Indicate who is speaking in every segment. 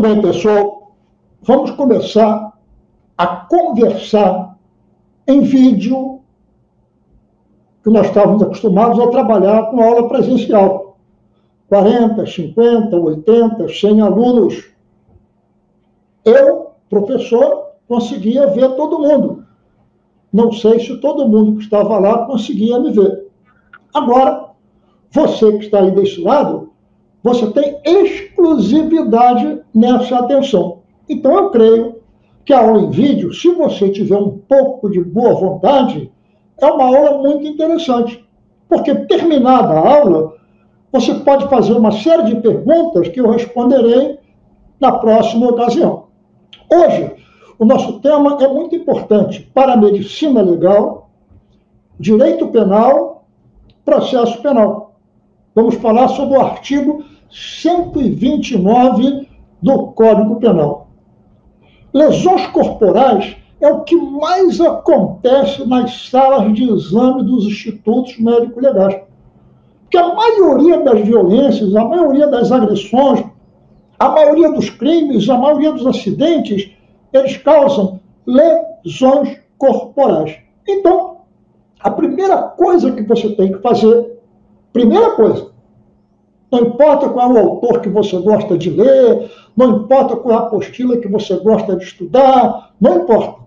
Speaker 1: Muito bem, pessoal. Vamos começar a conversar em vídeo, que nós estávamos acostumados a trabalhar com aula presencial. 40, 50, 80, 100 alunos. Eu, professor, conseguia ver todo mundo. Não sei se todo mundo que estava lá conseguia me ver. Agora, você que está aí desse lado, você tem exclusividade nessa atenção. Então, eu creio que a aula em vídeo, se você tiver um pouco de boa vontade, é uma aula muito interessante. Porque, terminada a aula, você pode fazer uma série de perguntas que eu responderei na próxima ocasião. Hoje, o nosso tema é muito importante para a medicina legal, direito penal, processo penal. Vamos falar sobre o artigo 129 do Código Penal. Lesões corporais é o que mais acontece nas salas de exame dos institutos médico-legais. Porque a maioria das violências, a maioria das agressões, a maioria dos crimes, a maioria dos acidentes, eles causam lesões corporais. Então, a primeira coisa que você tem que fazer, primeira coisa, não importa qual é o autor que você gosta de ler, não importa qual é a apostila que você gosta de estudar, não importa.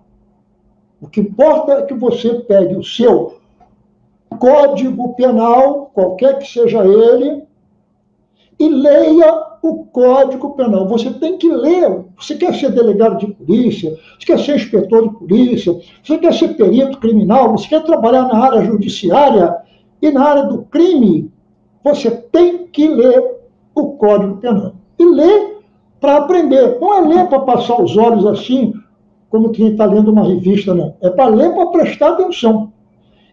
Speaker 1: O que importa é que você pegue o seu Código Penal, qualquer que seja ele, e leia o Código Penal. Você tem que ler. Você quer ser delegado de polícia, você quer ser inspetor de polícia, você quer ser perito criminal, você quer trabalhar na área judiciária e na área do crime, você tem que ler o Código Penal. E ler para aprender. Não é ler para passar os olhos assim, como quem está lendo uma revista, não. É para ler para prestar atenção.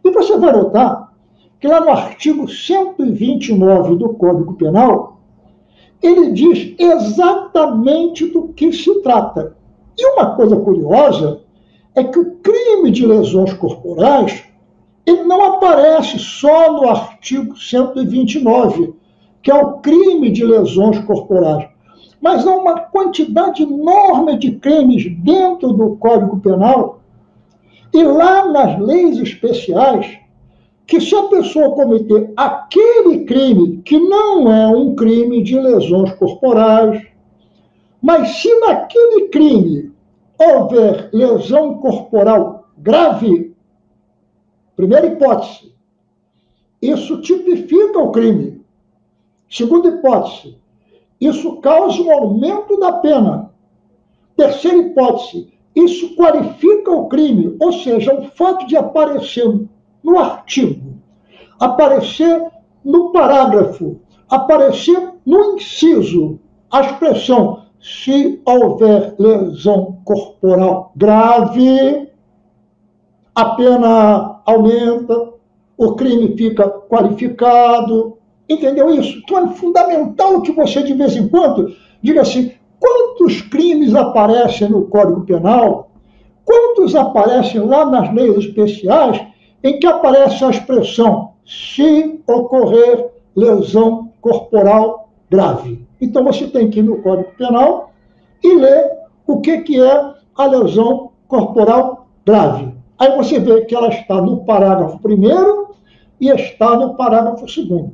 Speaker 1: E você vai notar que lá no artigo 129 do Código Penal, ele diz exatamente do que se trata. E uma coisa curiosa é que o crime de lesões corporais ele não aparece só no artigo 129, que é o crime de lesões corporais, mas há uma quantidade enorme de crimes dentro do Código Penal e lá nas leis especiais, que se a pessoa cometer aquele crime, que não é um crime de lesões corporais, mas se naquele crime houver lesão corporal grave, primeira hipótese, isso tipifica o crime. Segunda hipótese, isso causa um aumento da pena. Terceira hipótese, isso qualifica o crime, ou seja, o fato de aparecer no artigo, aparecer no parágrafo, aparecer no inciso, a expressão se houver lesão corporal grave, a pena aumenta, o crime fica qualificado, entendeu isso? Então é fundamental que você, de vez em quando, diga assim, quantos crimes aparecem no Código Penal, quantos aparecem lá nas leis especiais, em que aparece a expressão, se ocorrer lesão corporal grave. Então você tem que ir no Código Penal e ler o que é a lesão corporal grave. Aí você vê que ela está no parágrafo 1º e está no parágrafo 2º.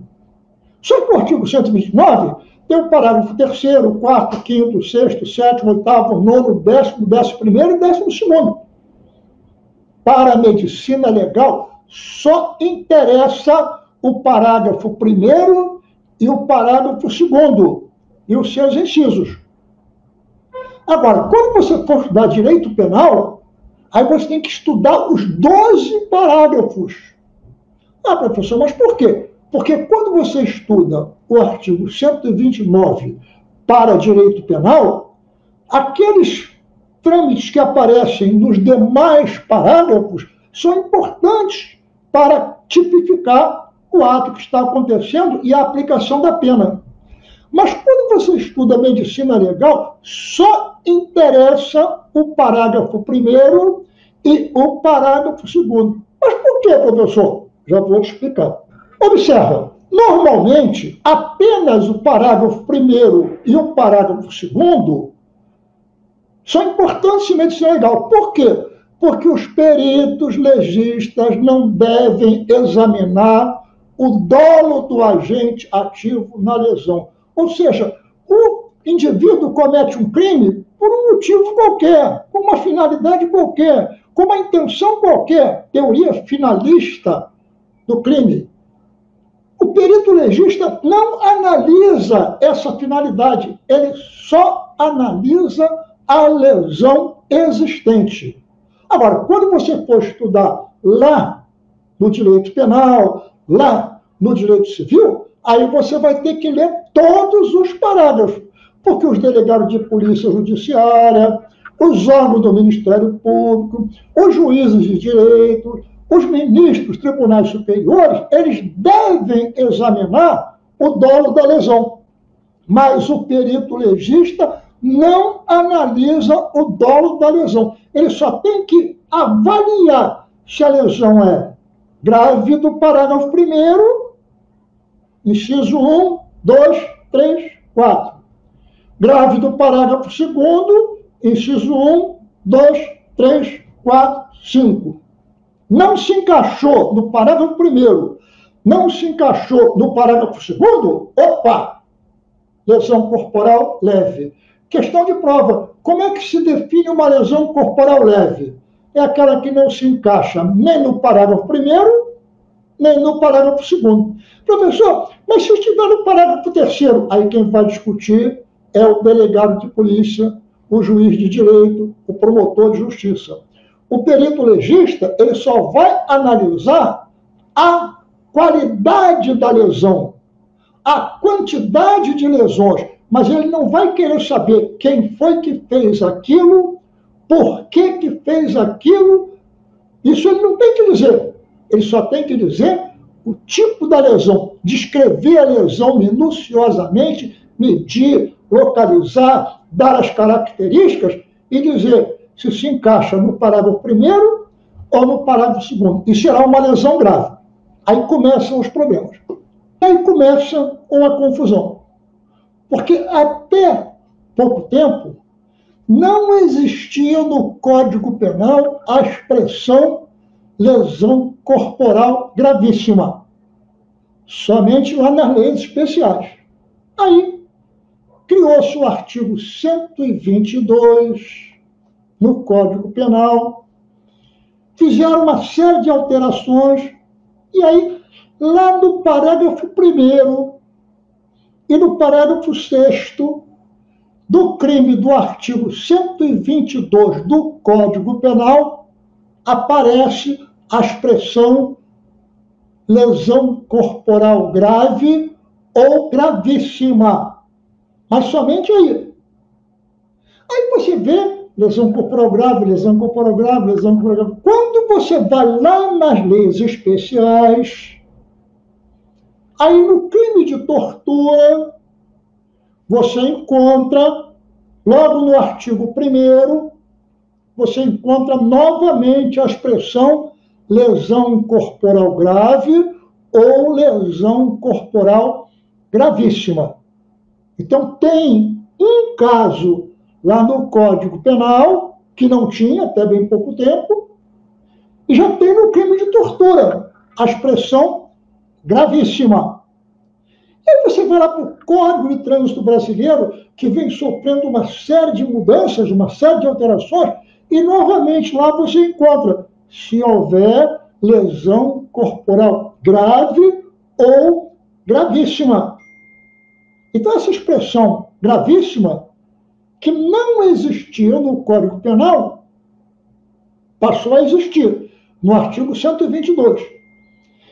Speaker 1: Só que o artigo 129 tem o parágrafo 3º, 4º, 5º, 6º, 7º, 8º, 9º, 10º, 11º e 12º. Para a medicina legal, só interessa o parágrafo 1º e o parágrafo 2º e os seus incisos. Agora, quando você for estudar direito penal, aí você tem que estudar os 12 parágrafos. Ah, professor, mas por quê? Porque quando você estuda o artigo 129 para direito penal, aqueles trâmites que aparecem nos demais parágrafos são importantes para tipificar o ato que está acontecendo e a aplicação da pena. Mas quando você estuda medicina legal, só interessa o parágrafo 1º e o parágrafo 2º. Mas por quê, professor? Já vou te explicar. Observa, normalmente, apenas o parágrafo 1º e o parágrafo 2º são importantes em medicina legal. Por quê? Porque os peritos legistas não devem examinar o dolo do agente ativo na lesão. Ou seja, o indivíduo comete um crime por um motivo qualquer, com uma finalidade qualquer, com uma intenção qualquer, teoria finalista do crime. O perito legista não analisa essa finalidade, ele só analisa a lesão existente. Agora, quando você for estudar lá no direito penal, lá no direito civil, aí você vai ter que ler todos os parágrafos, porque os delegados de polícia judiciária, os órgãos do Ministério Público, os juízes de direito, os ministros dos tribunais superiores, eles devem examinar o dolo da lesão. Mas o perito legista não analisa o dolo da lesão. Ele só tem que avaliar se a lesão é grave do parágrafo 1º, inciso 1, 2, 3, 4. Grave do parágrafo 2º, inciso 1, 2, 3, 4, 5. Não se encaixou no parágrafo 1º, não se encaixou no parágrafo 2º, opa! Lesão corporal leve. Questão de prova. Como é que se define uma lesão corporal leve? É aquela que não se encaixa nem no parágrafo 1º, nem no parágrafo 2º. Professor, mas se estiver no parágrafo 3º, aí quem vai discutir é o delegado de polícia, o juiz de direito, o promotor de justiça. O perito legista, ele só vai analisar a qualidade da lesão, a quantidade de lesões, mas ele não vai querer saber quem foi que fez aquilo, por que fez aquilo. Isso ele não tem que dizer. Ele só tem que dizer o tipo da lesão, descrever a lesão minuciosamente, medir, localizar, dar as características e dizer se encaixa no parágrafo 1º ou no parágrafo 2º. E será uma lesão grave. Aí começam os problemas. Aí começa uma confusão. Porque até pouco tempo não existia no Código Penal a expressão lesão corporal gravíssima. Somente lá nas leis especiais. Aí criou-se o artigo 122 no Código Penal, fizeram uma série de alterações, e aí, lá no parágrafo 1º e no parágrafo 6º do crime do artigo 122 do Código Penal, aparece a expressão lesão corporal grave ou gravíssima. Mas somente aí. Aí você vê lesão corporal grave, lesão corporal grave, lesão corporal grave. Quando você vai lá nas leis especiais, aí no crime de tortura, você encontra, logo no artigo 1º, você encontra novamente a expressão lesão corporal grave ou lesão corporal gravíssima. Então, tem um caso lá no Código Penal, que não tinha até bem pouco tempo, e já tem no crime de tortura a expressão gravíssima. E aí você vai lá para o Código de Trânsito Brasileiro, que vem sofrendo uma série de mudanças, uma série de alterações, e novamente lá você encontra se houver lesão corporal grave ou gravíssima. Então, essa expressão gravíssima, que não existia no Código Penal, passou a existir no artigo 122.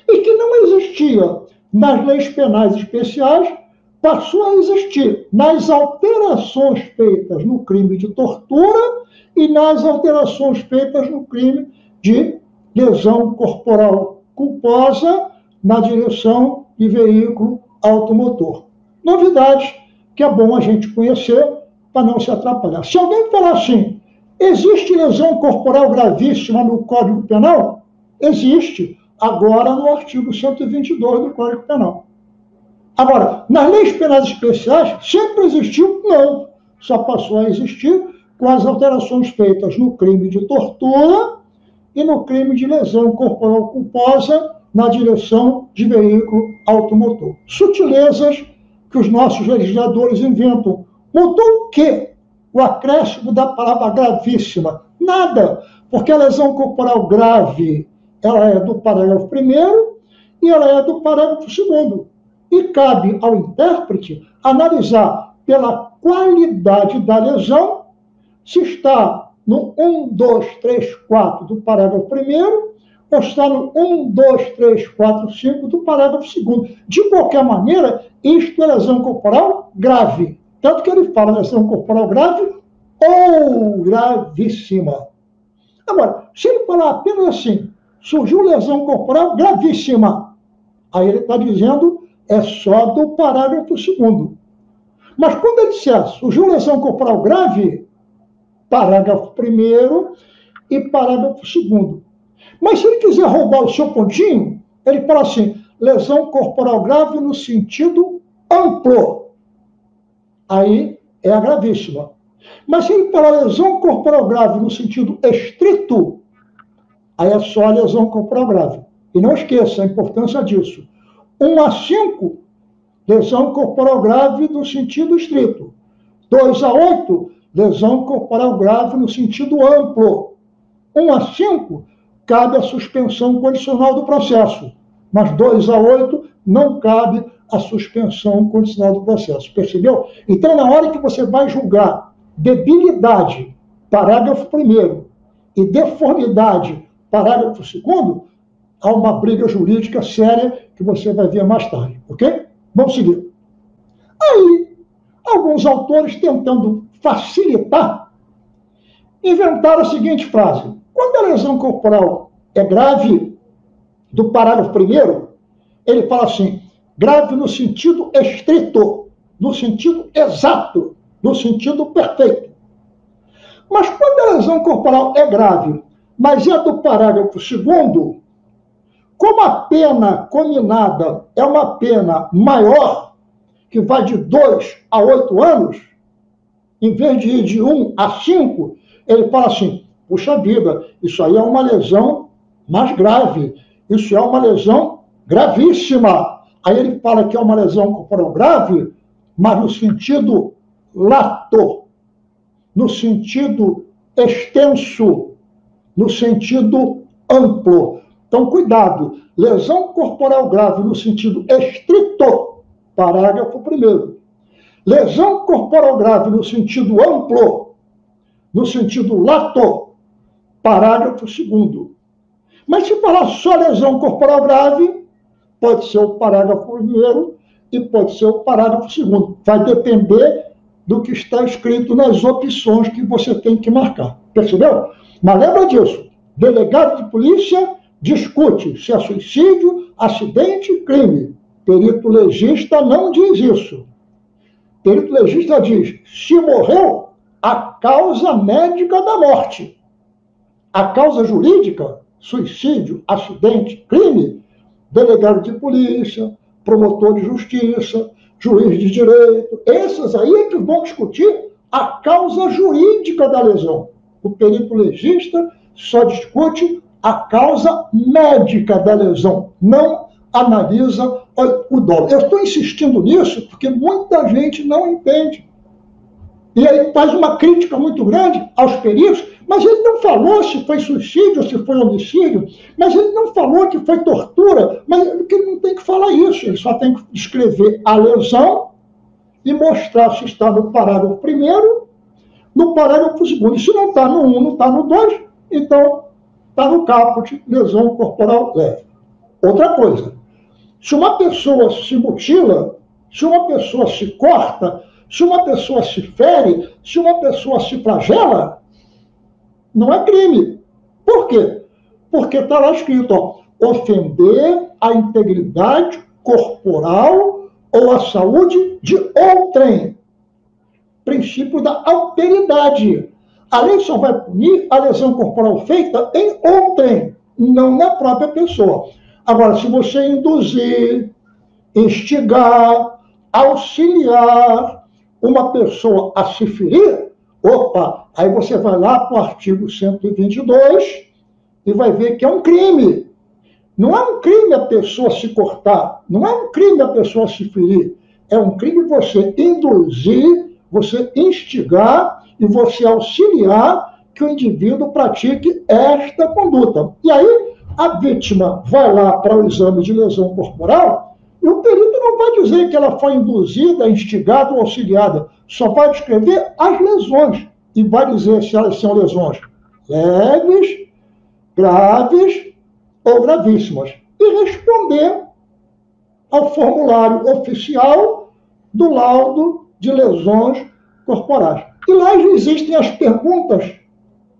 Speaker 1: E que não existia nas leis penais especiais, passou a existir nas alterações feitas no crime de tortura e nas alterações feitas no crime de lesão corporal culposa na direção de veículo automotor. Novidades que é bom a gente conhecer para não se atrapalhar. Se alguém falar assim, existe lesão corporal gravíssima no Código Penal? Existe, agora no artigo 122 do Código Penal. Agora, nas leis penais especiais, sempre existiu? Não. Só passou a existir com as alterações feitas no crime de tortura e no crime de lesão corporal culposa na direção de veículo automotor. Sutilezas que os nossos legisladores inventam. Mudou o quê? O acréscimo da palavra gravíssima. Nada, porque a lesão corporal grave, ela é do parágrafo 1º e ela é do parágrafo 2º. E cabe ao intérprete analisar pela qualidade da lesão se está no 1, 2, 3, 4 do parágrafo 1º ou está no 1, 2, 3, 4, 5 do parágrafo 2º. De qualquer maneira, isto é lesão corporal grave. Tanto que ele fala lesão corporal grave ou gravíssima. Agora, se ele falar apenas assim, surgiu lesão corporal gravíssima, aí ele está dizendo é só do parágrafo 2º. Mas quando ele disser surgiu lesão corporal grave, parágrafo 1º e parágrafo 2º. Mas se ele quiser roubar o seu pontinho, ele fala assim, lesão corporal grave no sentido amplo. Aí é a gravíssima. Mas se ele falar lesão corporal grave no sentido estrito, aí é só a lesão corporal grave. E não esqueça a importância disso. 1 a 5, lesão corporal grave no sentido estrito. 2 a 8, lesão corporal grave no sentido amplo. 1 a 5, cabe a suspensão condicional do processo. Mas 2 a 8, não cabe a suspensão condicional do processo. Percebeu? Então, na hora que você vai julgar debilidade, parágrafo 1º, e deformidade, parágrafo 2º, há uma briga jurídica séria que você vai ver mais tarde, ok? Vamos seguir. Aí, alguns autores, tentando facilitar, inventaram a seguinte frase. Quando a lesão corporal é grave, do parágrafo 1º, ele fala assim, grave no sentido estrito, no sentido exato, no sentido perfeito. Mas quando a lesão corporal é grave, mas é do parágrafo 2º, como a pena cominada é uma pena maior, que vai de 2 a 8 anos, em vez de ir de 1 a 5, ele fala assim, puxa vida, isso aí é uma lesão mais grave, isso é uma lesão gravíssima. Aí ele fala que é uma lesão corporal grave, mas no sentido lato, no sentido extenso, no sentido amplo. Então, cuidado, lesão corporal grave no sentido estrito, parágrafo 1º. Lesão corporal grave no sentido amplo, no sentido lato, parágrafo 2º. Mas se falar só lesão corporal grave, pode ser o parágrafo 1º e pode ser o parágrafo 2º. Vai depender do que está escrito nas opções que você tem que marcar. Percebeu? Mas lembra disso. Delegado de polícia discute se é suicídio, acidente, crime. Perito legista não diz isso. Perito legista diz, se morreu, a causa médica da morte. A causa jurídica, suicídio, acidente, crime, delegado de polícia, promotor de justiça, juiz de direito, esses aí é que vão discutir a causa jurídica da lesão. O perito legista só discute a causa médica da lesão, não analisa o dolo. Eu estou insistindo nisso porque muita gente não entende. E aí faz uma crítica muito grande aos peritos, mas ele não falou se foi suicídio, se foi homicídio, mas ele não falou que foi tortura, mas ele não tem que falar isso, ele só tem que descrever a lesão e mostrar se está no parágrafo 1º, no parágrafo 2º. E se não está no 1, não está no 2, então está no caput, lesão corporal leve. Outra coisa, se uma pessoa se mutila, se uma pessoa se corta, se uma pessoa se fere, se uma pessoa se flagela, não é crime. Por quê? Porque está lá escrito, ó, ofender a integridade corporal ou a saúde de outrem. Princípio da alteridade. A lei só vai punir a lesão corporal feita em outrem, não na própria pessoa. Agora, se você induzir, instigar, auxiliar uma pessoa a se ferir, Opa, aí você vai lá para o artigo 122 e vai ver que é um crime. Não é um crime a pessoa se cortar, não é um crime a pessoa se ferir, é um crime você induzir, você instigar e você auxiliar que o indivíduo pratique esta conduta. E aí a vítima vai lá para o exame de lesão corporal e o perito não vai dizer que ela foi induzida, instigada ou auxiliada, só vai descrever as lesões e vai dizer se elas são lesões leves, graves ou gravíssimas, e responder ao formulário oficial do laudo de lesões corporais. E lá existem as perguntas,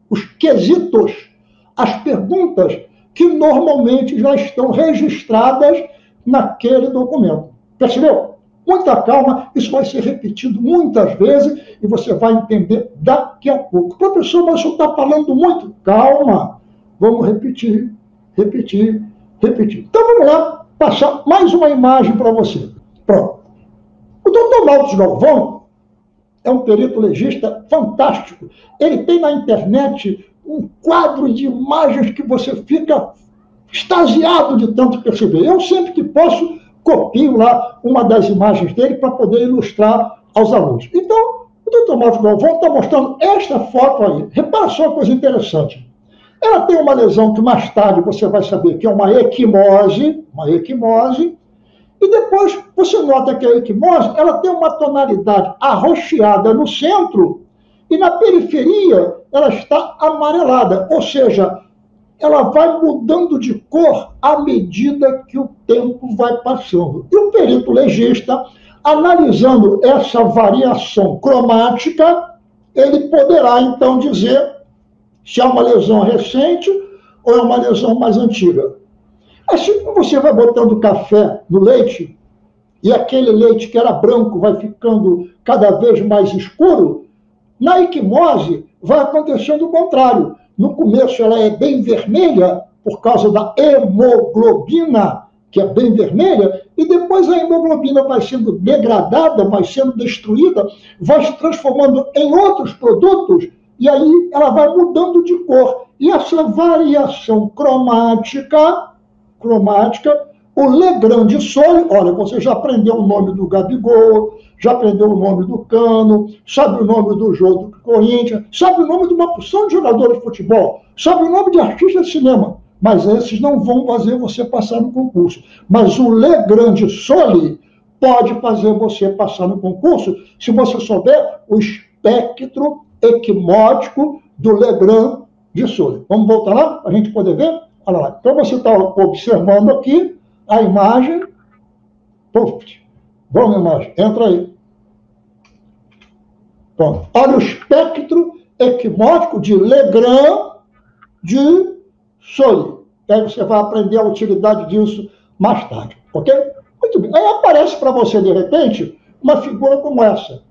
Speaker 1: os quesitos, as perguntas que normalmente já estão registradas naquele documento. Percebeu? Muita calma, isso vai ser repetido muitas vezes e você vai entender daqui a pouco. Professor, mas o senhor está falando muito. Calma, vamos repetir. Então vamos lá, passar mais uma imagem para você. Pronto. O doutor Maltos Galvão é um perito legista fantástico. Ele tem na internet um quadro de imagens que você fica extasiado de tanto perceber. Eu sempre que posso copio lá uma das imagens dele para poder ilustrar aos alunos. Então, o doutor Maltos Galvão está mostrando esta foto aí. Repara só uma coisa interessante. Ela tem uma lesão que mais tarde você vai saber que é uma equimose, e depois você nota que a equimose ela tem uma tonalidade arroxeada no centro e na periferia ela está amarelada, ou seja, ela vai mudando de cor à medida que o tempo vai passando. E o perito legista, analisando essa variação cromática, ele poderá então dizer se é uma lesão recente ou é uma lesão mais antiga. Assim como você vai botando café no leite, e aquele leite que era branco vai ficando cada vez mais escuro, na equimose vai acontecendo o contrário. No começo ela é bem vermelha, por causa da hemoglobina, que é bem vermelha, e depois a hemoglobina vai sendo degradada, vai sendo destruída, vai se transformando em outros produtos, e aí ela vai mudando de cor. E essa variação cromática, o Legrand de Sole, olha, você já aprendeu o nome do Gabigol, já aprendeu o nome do Cano, sabe o nome do jogo do Corinthians, sabe o nome de uma porção de jogadores de futebol, sabe o nome de artistas de cinema, mas esses não vão fazer você passar no concurso. Mas o Legrand de Sole pode fazer você passar no concurso se você souber o espectro equimótico do Legrand de Sole. Vamos voltar lá para a gente poder ver? Olha lá. Então você está observando aqui a imagem. Vamos, imagem. Entra aí. Pronto. Olha o espectro equimótico de Legrand de Sole. E aí você vai aprender a utilidade disso mais tarde. Ok? Muito bem. Aí aparece para você, de repente, uma figura como essa.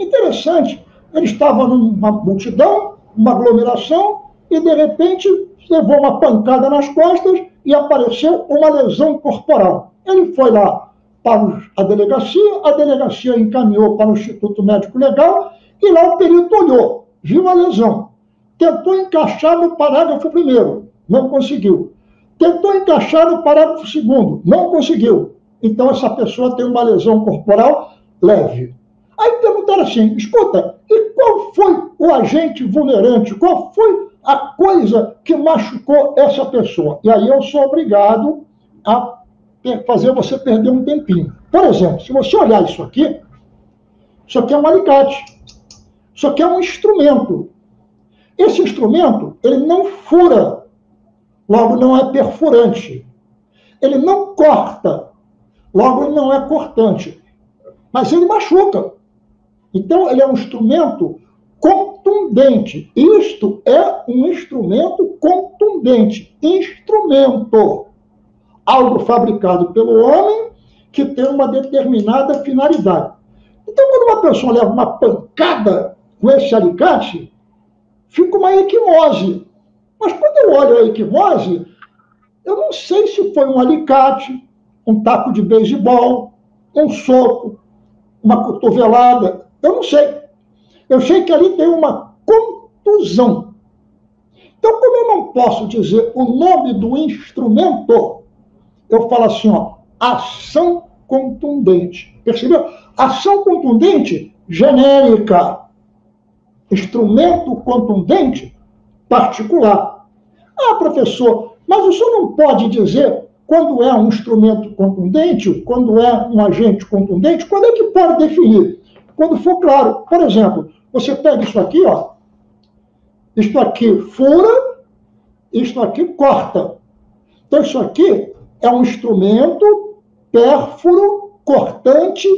Speaker 1: Interessante. Ele estava numa multidão, uma aglomeração, e de repente levou uma pancada nas costas e apareceu uma lesão corporal. Ele foi lá para a delegacia encaminhou para o Instituto Médico Legal, e lá o perito olhou, viu a lesão, tentou encaixar no parágrafo 1º, não conseguiu. Tentou encaixar no parágrafo 2º, não conseguiu. Então essa pessoa tem uma lesão corporal leve. Aí perguntaram assim, escuta, e qual foi o agente vulnerante? Qual foi a coisa que machucou essa pessoa? E aí eu sou obrigado a fazer você perder um tempinho. Por exemplo, se você olhar isso aqui é um alicate. Isso aqui é um instrumento. Esse instrumento, ele não fura, logo não é perfurante. Ele não corta, logo ele não é cortante. Mas ele machuca. Então, ele é um instrumento contundente. Isto é um instrumento contundente. Instrumento. Algo fabricado pelo homem que tem uma determinada finalidade. Então, quando uma pessoa leva uma pancada com esse alicate, fica uma equimose. Mas quando eu olho a equimose, eu não sei se foi um alicate, um taco de beisebol, um soco, uma cotovelada. Eu não sei. Eu sei que ali tem uma contusão. Então, como eu não posso dizer o nome do instrumento, eu falo assim, ó, ação contundente. Percebeu? Ação contundente genérica. Instrumento contundente particular. Ah, professor, mas o senhor não pode dizer quando é um instrumento contundente, quando é um agente contundente, quando é que pode definir? Quando for claro. Por exemplo, você pega isso aqui, ó, isto aqui fura, isto aqui corta. Então, isso aqui é um instrumento pérfuro cortante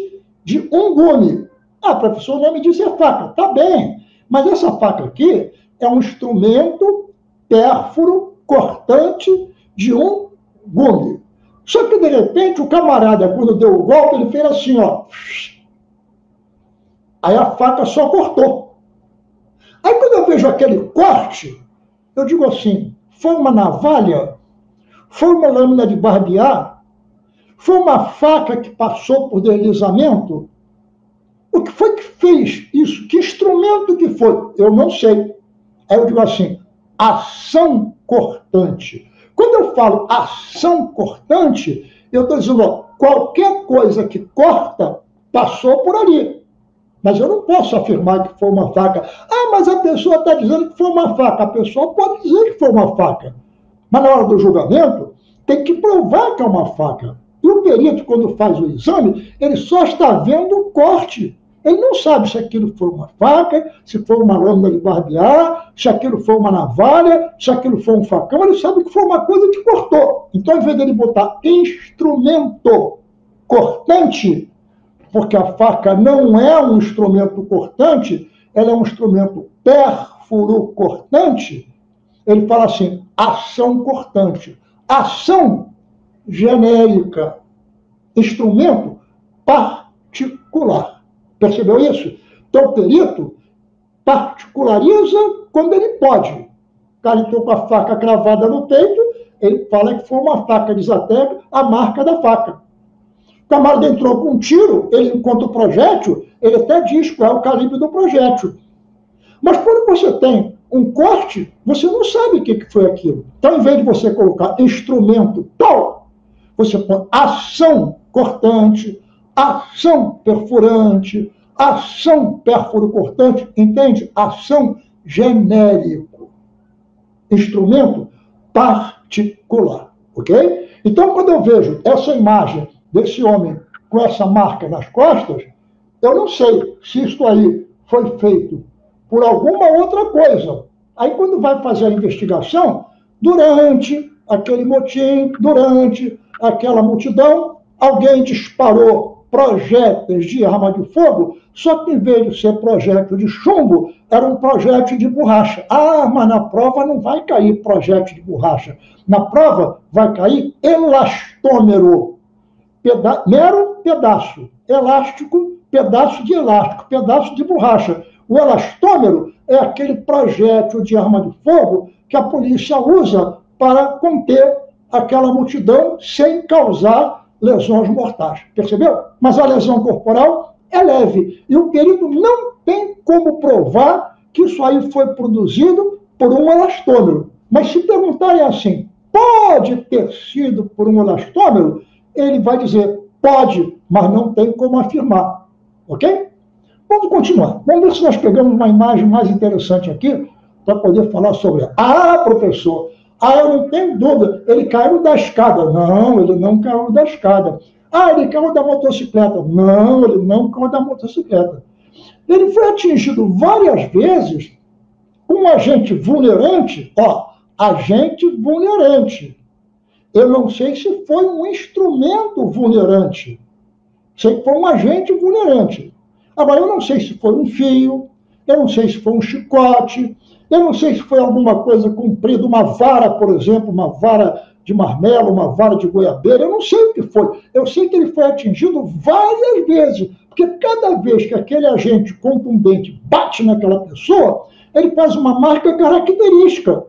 Speaker 1: de um gume. Ah, professor, o nome disso é faca. Tá bem, mas essa faca aqui é um instrumento pérfuro cortante de um gume. Só que, de repente, o camarada, quando deu o golpe, ele fez assim, ó. Aí a faca só cortou. Aí, quando eu vejo aquele corte, eu digo assim, foi uma navalha? Foi uma lâmina de barbear? Foi uma faca que passou por deslizamento? O que foi que fez isso? Que instrumento que foi? Eu não sei. Aí eu digo assim, ação cortante. Quando eu falo ação cortante, eu estou dizendo, ó, qualquer coisa que corta passou por ali. Mas eu não posso afirmar que foi uma faca. Ah, mas a pessoa está dizendo que foi uma faca. A pessoa pode dizer que foi uma faca. Mas na hora do julgamento, tem que provar que é uma faca. E o perito, quando faz o exame, ele só está vendo o corte. Ele não sabe se aquilo foi uma faca, se foi uma lâmina de barbear, se aquilo foi uma navalha, se aquilo foi um facão. Ele sabe que foi uma coisa que cortou. Então, ao invés dele botar instrumento cortante, porque a faca não é um instrumento cortante, ela é um instrumento pérfuro cortante, ele fala assim, ação cortante. Ação genérica, instrumento particular. Percebeu isso? Então, o perito particulariza quando ele pode. O cara entrou com a faca cravada no peito, ele fala que foi uma faca, diz até a marca da faca. O camarada entrou com um tiro, ele encontra o projétil, ele até diz qual é o calibre do projétil. Mas quando você tem um corte, você não sabe o que foi aquilo. Então, em vez de você colocar instrumento tal, você põe ação cortante, ação perfurante, ação pérfuro cortante, entende? Ação genérico. Instrumento particular, ok? Então, quando eu vejo essa imagem desse homem com essa marca nas costas, eu não sei se isso aí foi feito por alguma outra coisa. Aí, quando vai fazer a investigação, durante aquele motim, durante aquela multidão, alguém disparou projéteis de arma de fogo, só que em vez de ser projétil de chumbo, era um projétil de borracha. Ah, mas na prova não vai cair projétil de borracha. Na prova vai cair elastômero. Mero pedaço. Elástico, pedaço de elástico, pedaço de borracha. O elastômero é aquele projétil de arma de fogo que a polícia usa para conter aquela multidão sem causar lesões mortais. Percebeu? Mas a lesão corporal é leve. E o perito não tem como provar que isso aí foi produzido por um elastômero. Mas se perguntarem assim, pode ter sido por um elastômero? Ele vai dizer, pode, mas não tem como afirmar. Ok? Vamos continuar. Vamos ver se nós pegamos uma imagem mais interessante aqui para poder falar sobre ela. Ah, professor, eu não tenho dúvida, ele caiu da escada. Não, ele não caiu da escada. Ah, ele caiu da motocicleta. Não, ele não caiu da motocicleta. Ele foi atingido várias vezes com um agente vulnerante. Ó, agente vulnerante. Eu não sei se foi um instrumento vulnerante. Sei que foi um agente vulnerante. Agora, eu não sei se foi um fio, eu não sei se foi um chicote, eu não sei se foi alguma coisa comprida, uma vara, por exemplo, uma vara de marmelo, uma vara de goiabeira, eu não sei o que foi. Eu sei que ele foi atingido várias vezes, porque cada vez que aquele agente contundente bate naquela pessoa, ele faz uma marca característica.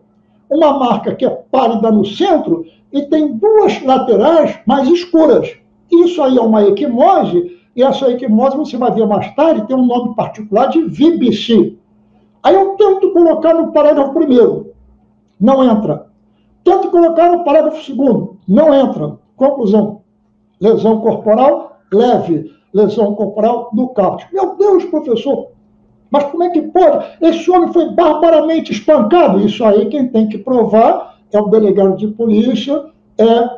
Speaker 1: Uma marca que é pálida no centro e tem duas laterais mais escuras. Isso aí é uma equimose e essa equimose, você vai ver mais tarde, tem um nome particular de VBC. Aí eu tento colocar no parágrafo primeiro, não entra. Tento colocar no parágrafo segundo, não entra. Conclusão, lesão corporal leve, lesão corporal nocaute. Meu Deus, professor, mas como é que pode? Esse homem foi barbaramente espancado. Isso aí quem tem que provar é o delegado de polícia, é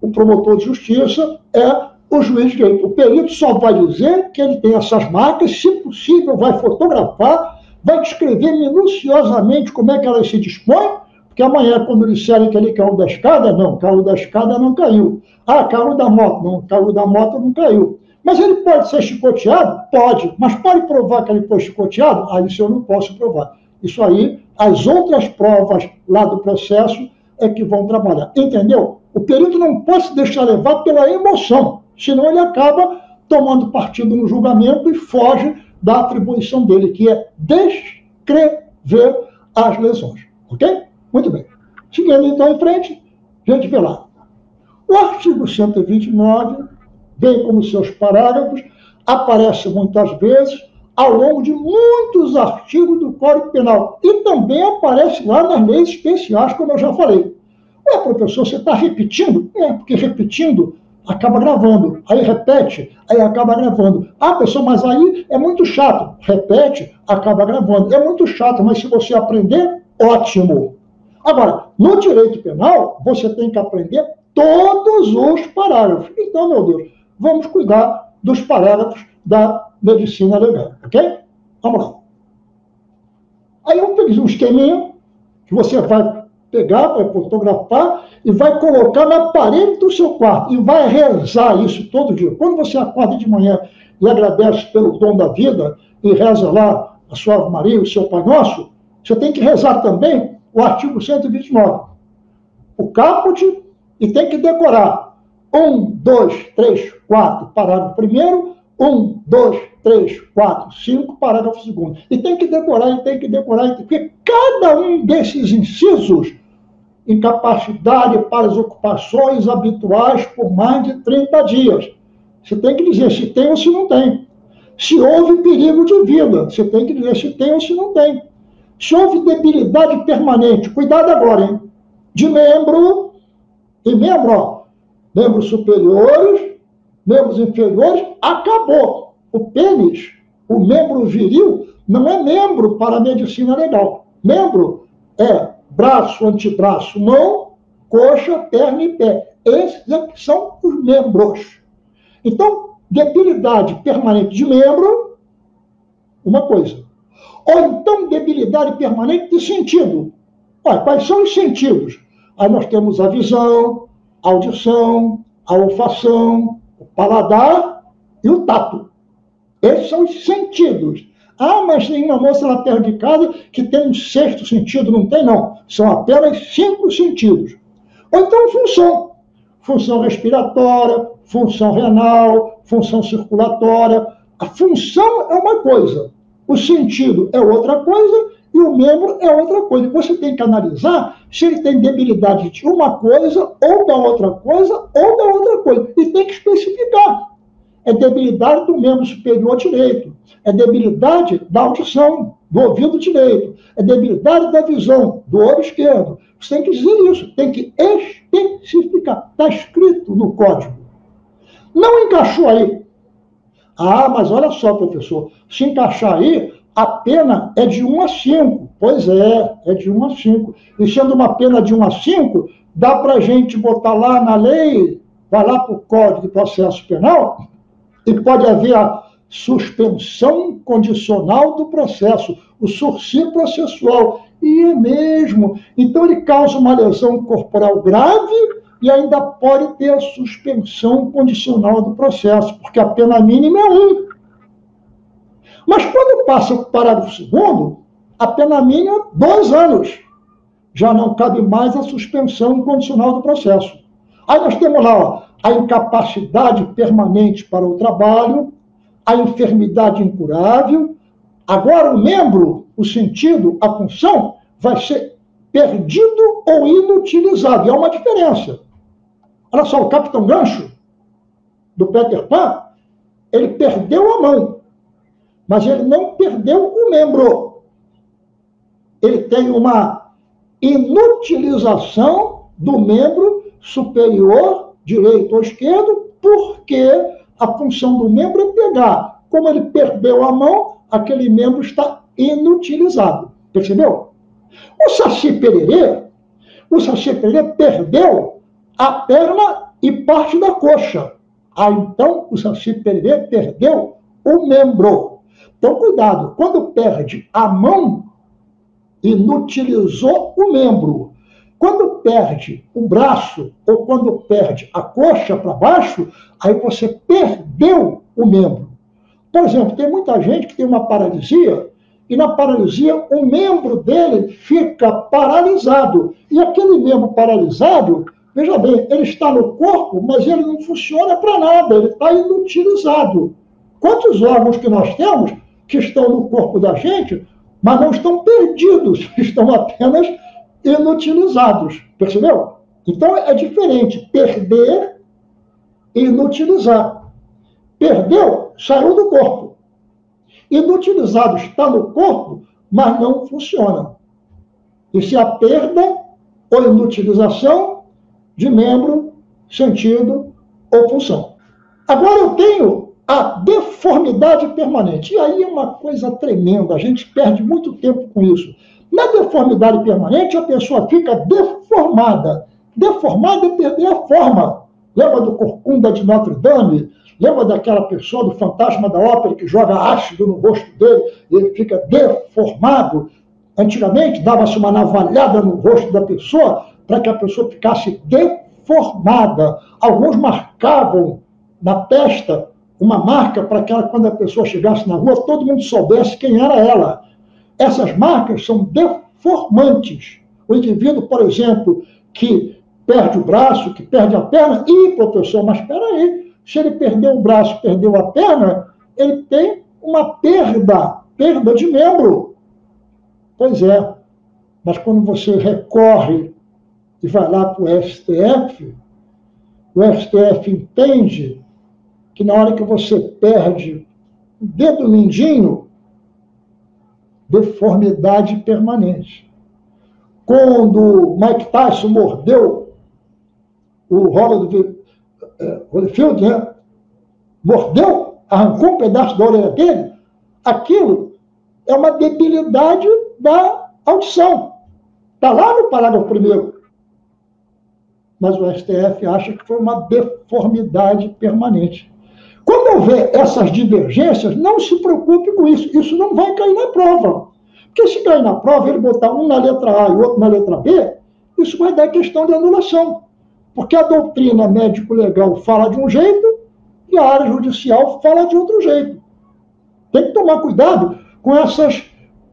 Speaker 1: o promotor de justiça, é o juiz de direito. O perito só vai dizer que ele tem essas marcas, se possível vai fotografar, vai descrever minuciosamente como é que elas se dispõem, porque amanhã, quando disserem que ele caiu da escada, não, caiu da escada não caiu. Ah, caiu da moto, não, caiu da moto não caiu. Mas ele pode ser chicoteado? Pode. Mas pode provar que ele foi chicoteado? Ah, isso eu não posso provar. Isso aí, as outras provas lá do processo é que vão trabalhar. Entendeu? O perito não pode se deixar levar pela emoção, senão ele acaba tomando partido no julgamento e foge da atribuição dele, que é descrever as lesões. Ok? Muito bem. Seguindo então em frente, a gente vê lá. O artigo 129 vem como seus parágrafos, aparece muitas vezes ao longo de muitos artigos do Código Penal e também aparece lá nas leis especiais, como eu já falei. Ué, professor, você está repetindo? É, porque repetindo acaba gravando. Aí repete, aí acaba gravando. Ah, pessoal, mas aí é muito chato. Repete, acaba gravando. É muito chato, mas se você aprender, ótimo. Agora, no direito penal, você tem que aprender todos os parágrafos. Então, meu Deus, vamos cuidar dos parágrafos da medicina legal, ok? Vamos lá. Aí eu fiz um esqueminha que você vai pegar, vai fotografar e vai colocar na parede do seu quarto e vai rezar isso todo dia. Quando você acorda de manhã e agradece pelo dom da vida e reza lá a sua Ave Maria, o seu Pai Nosso, você tem que rezar também o artigo 129. O caput, e tem que decorar 1, 2, 3, 4, parágrafo primeiro, 1, 2, 3, 4, 5, parágrafo segundo. E tem que decorar, porque cada um desses incisos, incapacidade para as ocupações habituais por mais de 30 dias. Você tem que dizer se tem ou se não tem. Se houve perigo de vida, você tem que dizer se tem ou se não tem. Se houve debilidade permanente, cuidado agora, hein? De membro, e membro, ó, membros superiores, membros inferiores, acabou. O pênis, o membro viril, não é membro para a medicina legal. Membro é braço, antebraço, mão, coxa, perna e pé. Esses é que são os membros. Então, debilidade permanente de membro, uma coisa. Ou então, debilidade permanente de sentido. Olha, quais são os sentidos? Aí nós temos a visão, a audição, a olfação, o paladar e o tato. Esses são os sentidos. Ah, mas tem uma moça lá perto de casa que tem um sexto sentido. Não tem, não. São apenas 5 sentidos. Ou então função. Função respiratória, função renal, função circulatória. A função é uma coisa. O sentido é outra coisa e o membro é outra coisa. Você tem que analisar se ele tem debilidade de uma coisa, ou da outra coisa, ou da outra coisa. E tem que especificar. É debilidade do membro superior direito. É debilidade da audição, do ouvido direito. É debilidade da visão, do olho esquerdo. Você tem que dizer isso, tem que especificar. Está escrito no código. Não encaixou aí. Ah, mas olha só, professor, se encaixar aí, a pena é de 1 a 5. Pois é de 1 a 5. E sendo uma pena de 1 a 5, dá para a gente botar lá na lei, vai lá para o Código de Processo Penal, e pode haver a suspensão condicional do processo, o sursi processual. E é mesmo. Então ele causa uma lesão corporal grave e ainda pode ter a suspensão condicional do processo, porque a pena mínima é 1. Mas quando passa para o parágrafo segundo, a pena mínima é 2 anos. Já não cabe mais a suspensão condicional do processo. Aí nós temos lá, ó, a incapacidade permanente para o trabalho, a enfermidade incurável. Agora o membro, o sentido, a função, vai ser perdido ou inutilizado. E há uma diferença. Olha só, o Capitão Gancho, do Peter Pan, Ele perdeu a mão, mas ele não perdeu o membro. Ele tem uma inutilização do membro superior, direito ou esquerdo, porque a função do membro é pegar. Como ele perdeu a mão, aquele membro está inutilizado. Percebeu? O Saci Pererê perdeu a perna e parte da coxa. Então, o Saci Pererê perdeu o membro. Então, cuidado. Quando perde a mão, inutilizou o membro. Quando perde o braço ou quando perde a coxa para baixo, aí você perdeu o membro. Por exemplo, tem muita gente que tem uma paralisia e na paralisia o membro dele fica paralisado. E aquele membro paralisado, veja bem, ele está no corpo, mas ele não funciona para nada, ele está inutilizado. Quantos órgãos que nós temos que estão no corpo da gente, mas não estão perdidos, estão apenas inutilizados, percebeu? Então é diferente perder e inutilizar. Perdeu, saiu do corpo. Inutilizado está no corpo, mas não funciona. Isso é a perda ou inutilização de membro, sentido ou função. Agora eu tenho a deformidade permanente. E aí é uma coisa tremenda, a gente perde muito tempo com isso. Na deformidade permanente, a pessoa fica deformada. Deformada é perder a forma. Lembra do Corcunda de Notre Dame? Lembra daquela pessoa do Fantasma da Ópera que joga ácido no rosto dele e ele fica deformado? Antigamente, dava-se uma navalhada no rosto da pessoa para que a pessoa ficasse deformada. Alguns marcavam na testa uma marca para que quando a pessoa chegasse na rua, todo mundo soubesse quem era ela. Essas marcas são deformantes. O indivíduo, por exemplo, que perde o braço, que perde a perna, professor, mas espera aí, se ele perdeu o braço, perdeu a perna, ele tem uma perda de membro. Pois é, mas quando você recorre e vai lá para o STF entende que na hora que você perde o dedo mindinho, deformidade permanente. Quando Mike Tyson mordeu o Holyfield, né? Mordeu, arrancou um pedaço da orelha dele, aquilo é uma debilidade da audição. Está lá no parágrafo 1º. Mas o STF acha que foi uma deformidade permanente. Quando houver essas divergências, não se preocupe com isso. Isso não vai cair na prova. Porque se cair na prova, ele botar um na letra A e outro na letra B, isso vai dar questão de anulação. Porque a doutrina médico-legal fala de um jeito e a área judicial fala de outro jeito. Tem que tomar cuidado com essas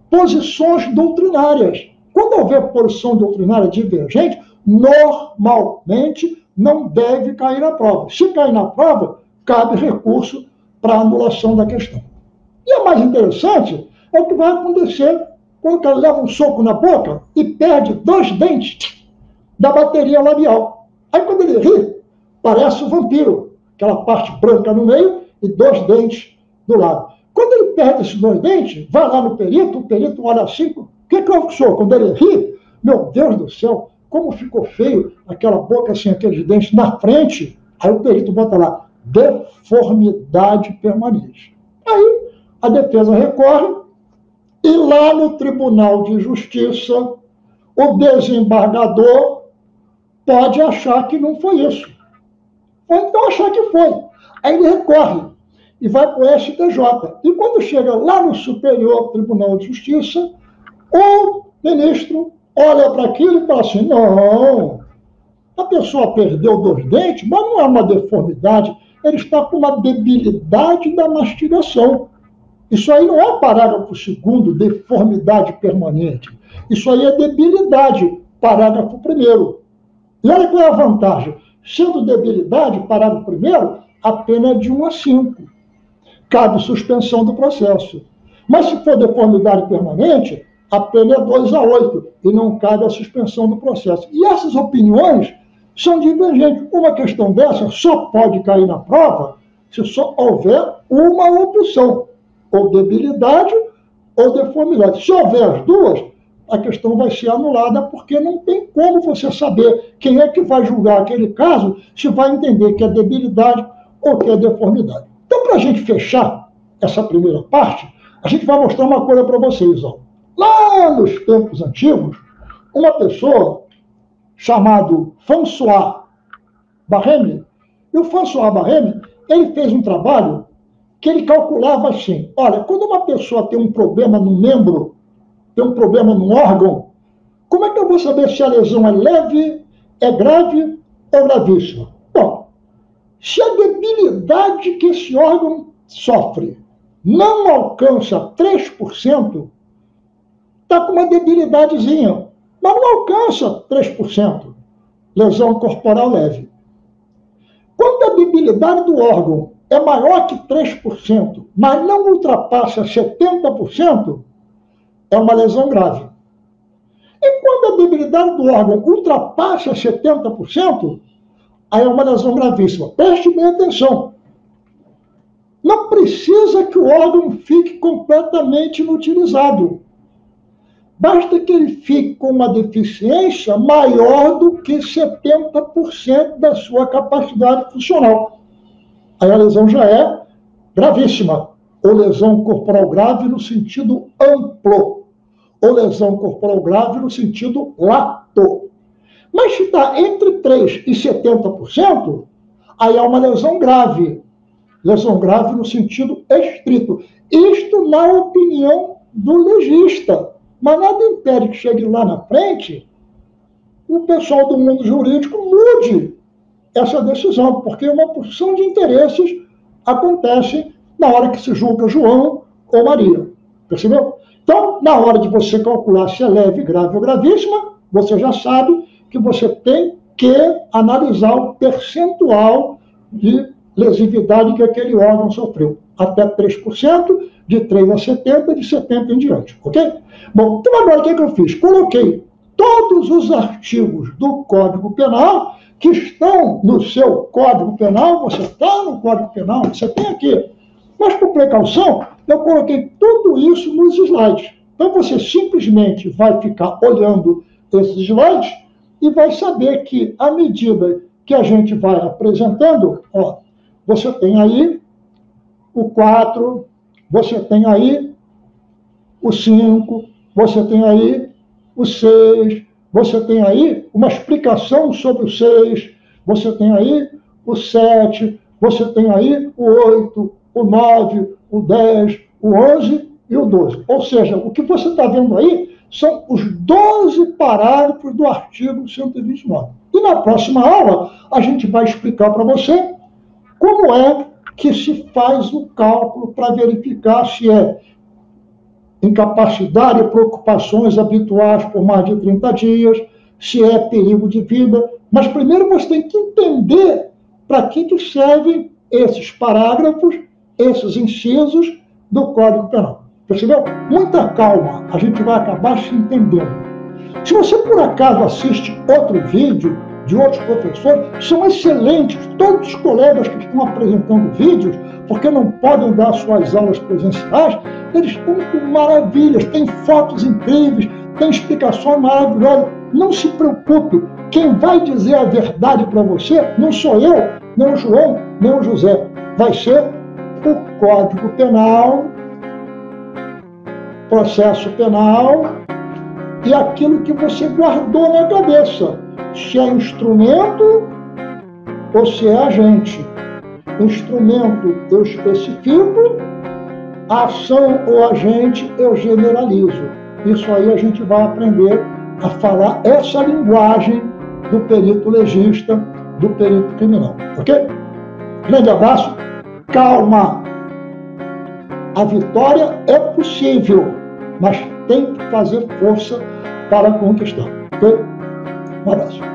Speaker 1: posições doutrinárias. Quando houver posição doutrinária divergente, normalmente não deve cair na prova. Se cair na prova, cabe recurso para anulação da questão. E o mais interessante é o que vai acontecer quando o cara leva um soco na boca e perde 2 dentes da bateria labial. Aí quando ele ri, parece um vampiro, aquela parte branca no meio e 2 dentes do lado. Quando ele perde esses 2 dentes, vai lá no perito, o perito olha assim, o que é o senhor? Quando ele ri, meu Deus do céu, como ficou feio aquela boca assim, aqueles dentes na frente, aí o perito bota lá, deformidade permanente. Aí a defesa recorre e lá no Tribunal de Justiça o desembargador pode achar que não foi isso. Ou então achar que foi. Aí ele recorre e vai para o STJ. E quando chega lá no Superior Tribunal de Justiça, o ministro olha para aquilo e fala assim, não, a pessoa perdeu 2 dentes, mas não é uma deformidade, ele está com uma debilidade da mastigação. Isso aí não é parágrafo 2º, deformidade permanente. Isso aí é debilidade, parágrafo 1º. E olha qual é a vantagem. Sendo debilidade, parágrafo 1º, a pena é de 1 a 5. Cabe suspensão do processo. Mas se for deformidade permanente, a pena é 2 a 8 e não cabe a suspensão do processo. E essas opiniões são divergentes. Uma questão dessa só pode cair na prova se só houver uma opção, ou debilidade ou deformidade. Se houver as duas, a questão vai ser anulada, porque não tem como você saber quem é que vai julgar aquele caso, se vai entender que é debilidade ou que é deformidade. Então, para a gente fechar essa primeira parte, a gente vai mostrar uma coisa para vocês. Ó. Lá nos tempos antigos, uma pessoa chamado François Barrème, e o François Barrème, ele fez um trabalho que ele calculava assim, olha, quando uma pessoa tem um problema no membro, tem um problema no órgão, como é que eu vou saber se a lesão é leve, é grave ou gravíssima? Bom, se a debilidade que esse órgão sofre não alcança 3%, está com uma debilidadezinha, mas não alcança 3%. Lesão corporal leve. Quando a debilidade do órgão é maior que 3%, mas não ultrapassa 70%, é uma lesão grave. E quando a debilidade do órgão ultrapassa 70%, aí é uma lesão gravíssima. Preste bem atenção. Não precisa que o órgão fique completamente inutilizado. Basta que ele fique com uma deficiência maior do que 70% da sua capacidade funcional. Aí a lesão já é gravíssima, ou lesão corporal grave no sentido amplo, ou lesão corporal grave no sentido lato. Mas se está entre 3% e 70%, aí é uma lesão grave no sentido estrito. Isto na opinião do legista. Mas nada impede que chegue lá na frente, o pessoal do mundo jurídico mude essa decisão, porque uma porção de interesses acontece na hora que se julga João ou Maria. Percebeu? Então, na hora de você calcular se é leve, grave ou gravíssima, você já sabe que você tem que analisar o percentual de lesividade que aquele órgão sofreu. Até 3%, de 3 a 70, de 70 em diante, ok? Bom, então agora o que eu fiz? Coloquei todos os artigos do Código Penal que estão no seu Código Penal, você está no Código Penal, você tem aqui. Mas por precaução, eu coloquei tudo isso nos slides. Então você simplesmente vai ficar olhando esses slides e vai saber que, à medida que a gente vai apresentando, ó, você tem aí o 4, você tem aí o 5, você tem aí o 6, você tem aí uma explicação sobre o 6, você tem aí o 7, você tem aí o 8, o 9, o 10, o 11 e o 12. Ou seja, o que você está vendo aí são os 12 parágrafos do artigo 129. E na próxima aula, a gente vai explicar para você como é que se faz o cálculo para verificar se é incapacidade e preocupações habituais por mais de 30 dias, se é perigo de vida. Mas primeiro você tem que entender para que servem esses parágrafos, esses incisos do Código Penal. Percebeu? Muita calma, a gente vai acabar se entendendo. Se você por acaso assiste outro vídeo de outros professores, são excelentes, todos os colegas que estão apresentando vídeos, porque não podem dar suas aulas presenciais, eles estão com maravilhas, tem fotos incríveis, tem explicações maravilhosas. Não se preocupe, quem vai dizer a verdade para você não sou eu, nem o João, nem o José. Vai ser o Código Penal, processo penal e aquilo que você guardou na cabeça. Se é instrumento ou se é agente. Instrumento eu especifico, ação ou agente eu generalizo. Isso aí a gente vai aprender a falar essa linguagem do perito legista, do perito criminal. Ok? Grande abraço, calma. A vitória é possível, mas tem que fazer força para conquistar. Ok? Um abraço.